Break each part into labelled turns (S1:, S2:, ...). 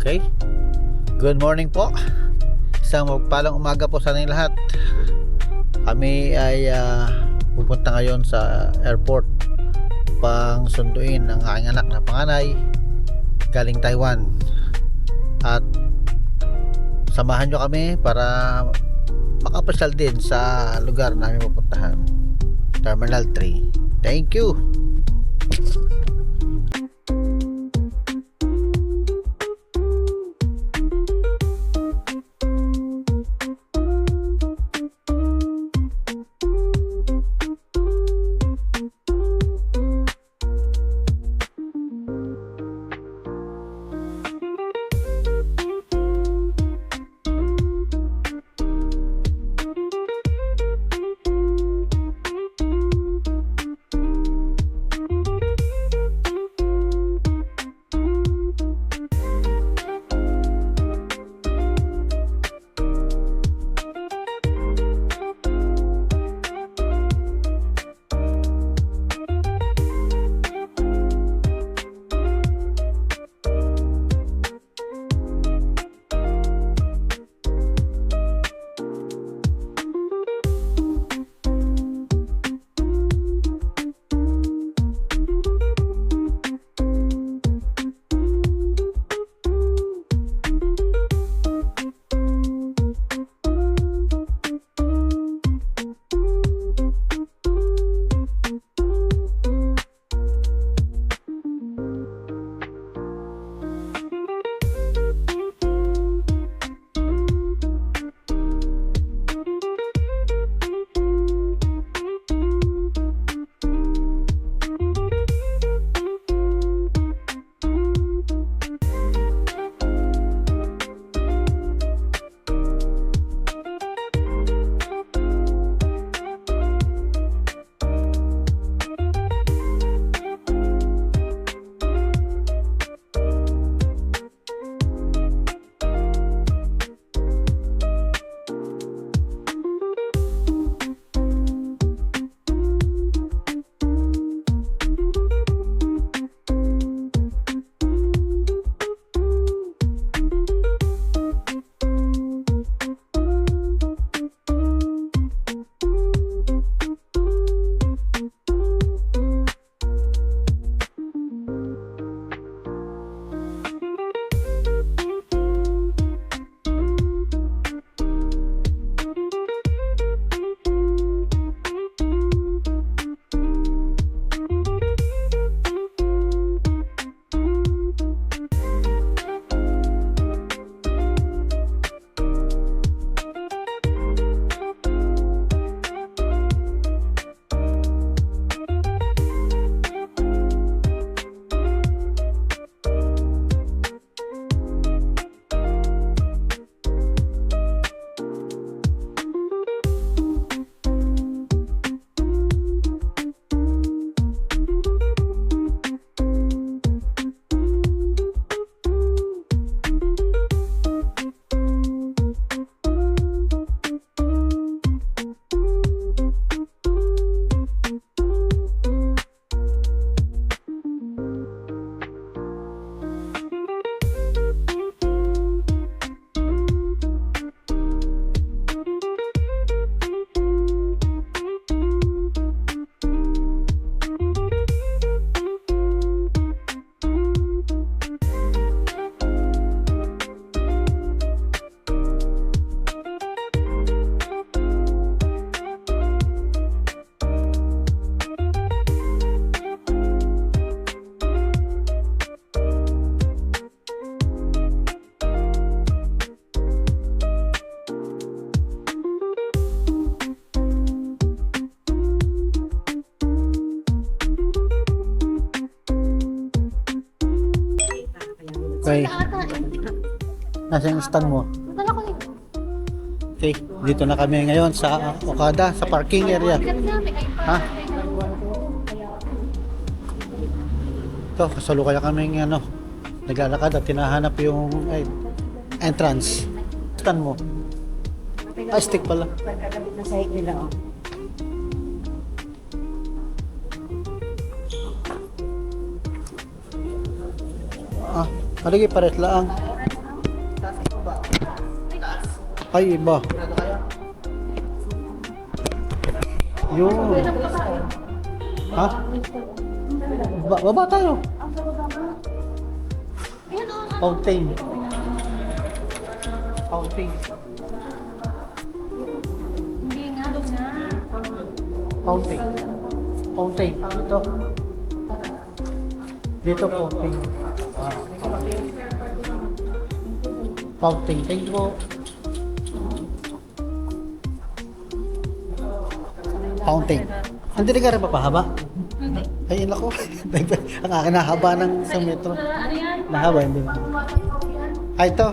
S1: Okay. Good morning po. Isang magpalang umaga po sa ating lahat. Kami ay pupunta ngayon sa airport pang sunduin ang aking anak na panganay galing Taiwan. At samahan nyo kami para makapasyal din sa lugar namin pupuntahan, Terminal 3. Thank you. Okay. Nasa yung stand mo? Okay, dito na kami ngayon sa Okada, sa parking area. Ha? Ito, kasalukaya kami naglalakad at tinahanap yung entrance. Stand mo? Stick pala.
S2: Nasa hig nila, oh.
S1: Malagi pares lang. Ay, iba. Yun. Ha? Baba tayo. Fountain. Fountain.
S2: Hindi nga, doon na.
S1: Fountain. Fountain. Dito. Dito fountain. Ah. Fountain. Thank you po. Fountain. Hindi ka rin papahaba?
S2: Hindi.
S1: Ay, ako. Ang akin nahaba ng sa metro.
S2: Ano yan?
S1: Nahaba, hindi na. Ay, ito.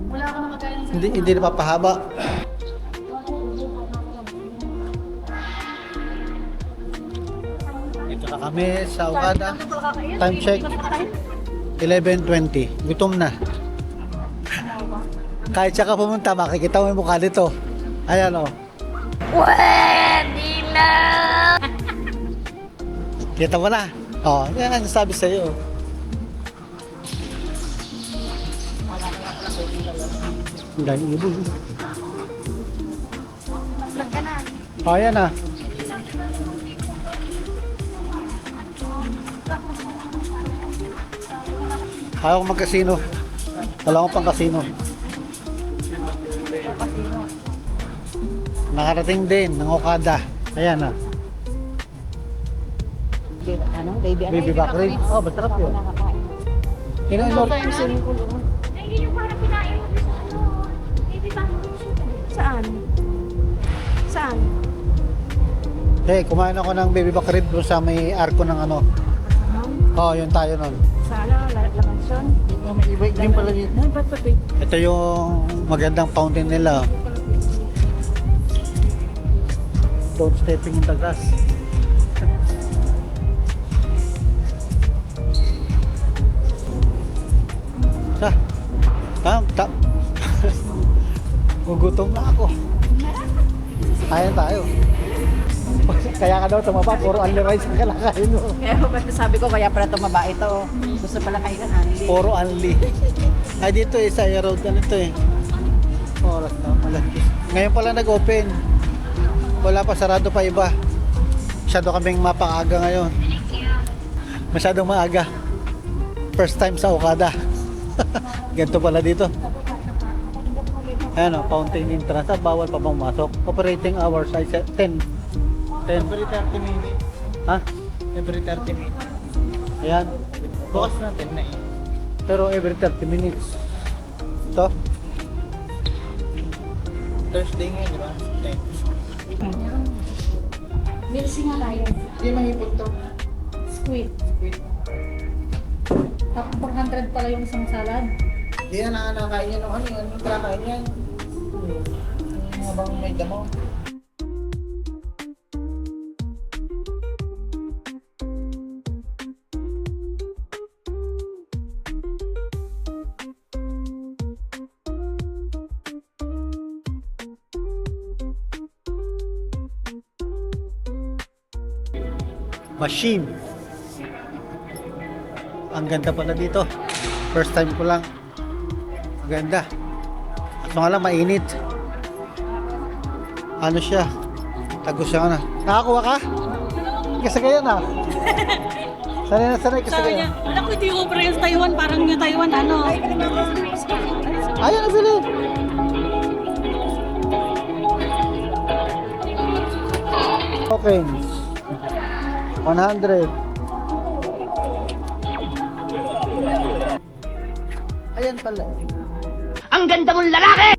S2: Wala ka na magkain sa...
S1: Hindi na papahaba. Dito na kami sa Okada. Time check. 11:20. Gutom na. Kahit siya ka pumunta, makikita mo yung mukha dito. Ayan o.
S2: Pwede na!
S1: Kita mo na. O, yan ang sabi sa'yo. Ang daming ibon.
S2: Vlog ka na.
S1: O, yan na. Ayaw ko mag-casino. Wala akong pang casino. Nakarating din ng Okada. Ayan na.
S2: Ano? Baby,
S1: Baby back rib. Oh, masarap yun. Ino-inor.
S2: Hindi yung parang pinain mo sa ano. Baby back rib. Saan? Saan?
S1: Hey, kumain ako ng baby back rib doon sa may arko ng ano. Oh, yun tayo nun.
S2: Sana, lakansyon.
S1: May iba din pala dito.
S2: Ay, ba't ba?
S1: Ito yung magandang fountain nila. Don't stepping in the grass. Sa? Ta. Gugutom na ako. Kaya tayo. Kaya ka daw tumaba, puro only rice ang kalakain mo.
S2: Kaya ba't sabi ko, kaya pala tumaba ito. Gusto pala kainan, Andy.
S1: Puro only. Ay dito eh, sa road na nito eh. Oras na, malaki. Ngayon pala nag-open. Wala pa, sarado pa iba. Masyado kaming mapang-aga ngayon. Masyadong maaga. First time sa Okada. Ganito pala dito. Ayan o, fountain entrance. Bawal pa bang masok? Operating hours ay 10.
S3: Every 30 minutes.
S1: Ha?
S3: Every 30 minutes.
S1: Ayan.
S3: Bukas natin na eh.
S1: Pero every 30 minutes. Ito.
S3: Thursday ngayon, di ba? 10.
S2: Milsi nga tayo.
S3: Hindi mahipot to.
S2: Squid. Tapos 400 pala yung isang salad.
S3: Hindi na nakakain yan. Ano yan? Yung kinakain yan. Habang may damo.
S1: Machine. Ang ganda pala dito. First time ko lang. Ang ganda. At nga lang mainit. Ano siya? Tagos siya na. Nakakuha ka? Kasi kaya na. Sanay na sanay kasi
S4: Sabi
S1: kaya.
S4: niya, wala ko hindi ko parehas Taiwan, parang yung Taiwan ano.
S1: Ayaw na bili. Okay. 100. Ayan pala.
S2: Ang ganda mong lalaki!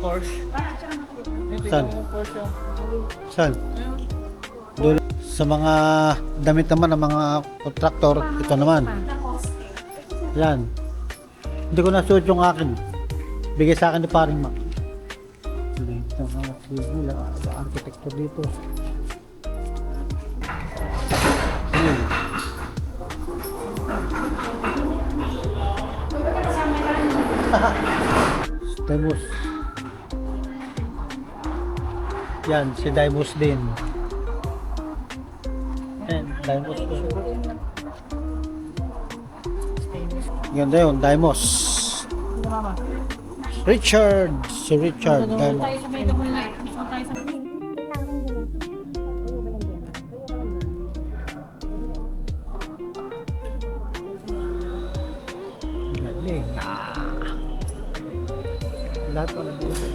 S3: Porsche.
S1: Saan?
S3: Porsche.
S1: Saan? Dulo. Sa mga damit naman ng mga kontraktor, ito naman. Yan. Hindi ko nasuot yung akin. Bigay sa akin ni paring Mac. Ito mga civil, architecture dito. Ayun. Daimus. Yan, si Daimus din. Yan, Daimus din. Ganda yun, Daimus. Richard, si Richard Daimus.
S4: Tayo sa may double light. Tayo sa
S1: Galing. Lahat wala dito.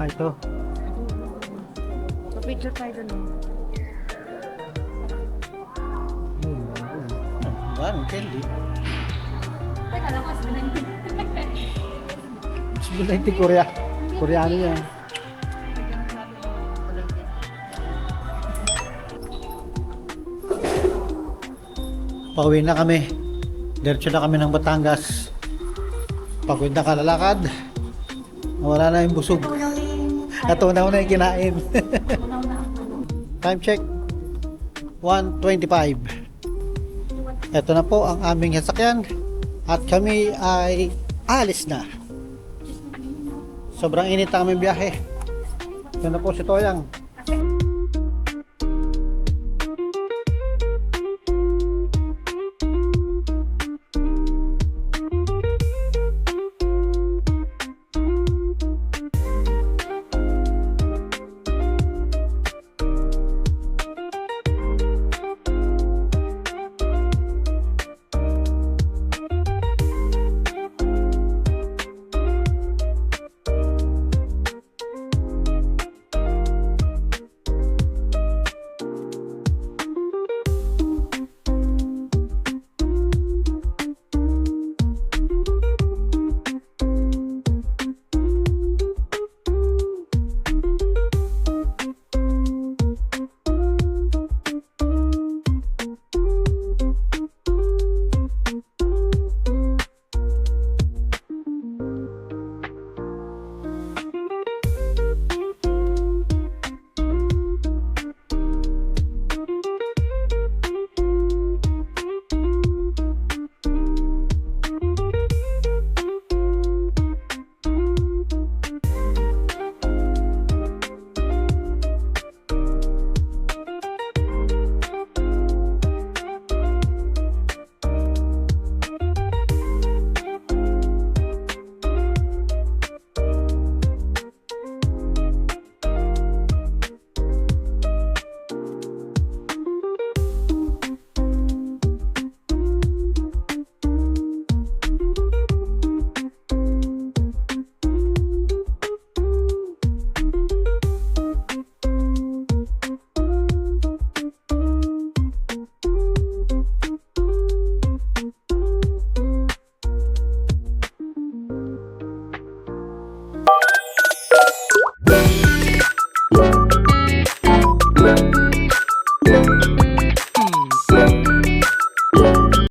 S1: Ito.
S4: picture tayo doon.
S1: Yan, candy.
S2: Teka lang, mas binantin.
S1: Bismillah, Korea. Koreano yan. Pauwi na kami. Diretso na kami ng Batangas. Pagod na kalalakad. Wala na yung busog. At una na yung kinain. Time check. 1:25. Ito na po ang aming sasakyan. At kami ay alis na. Sobrang init ang aming biyahe. Ito na po si Toyang.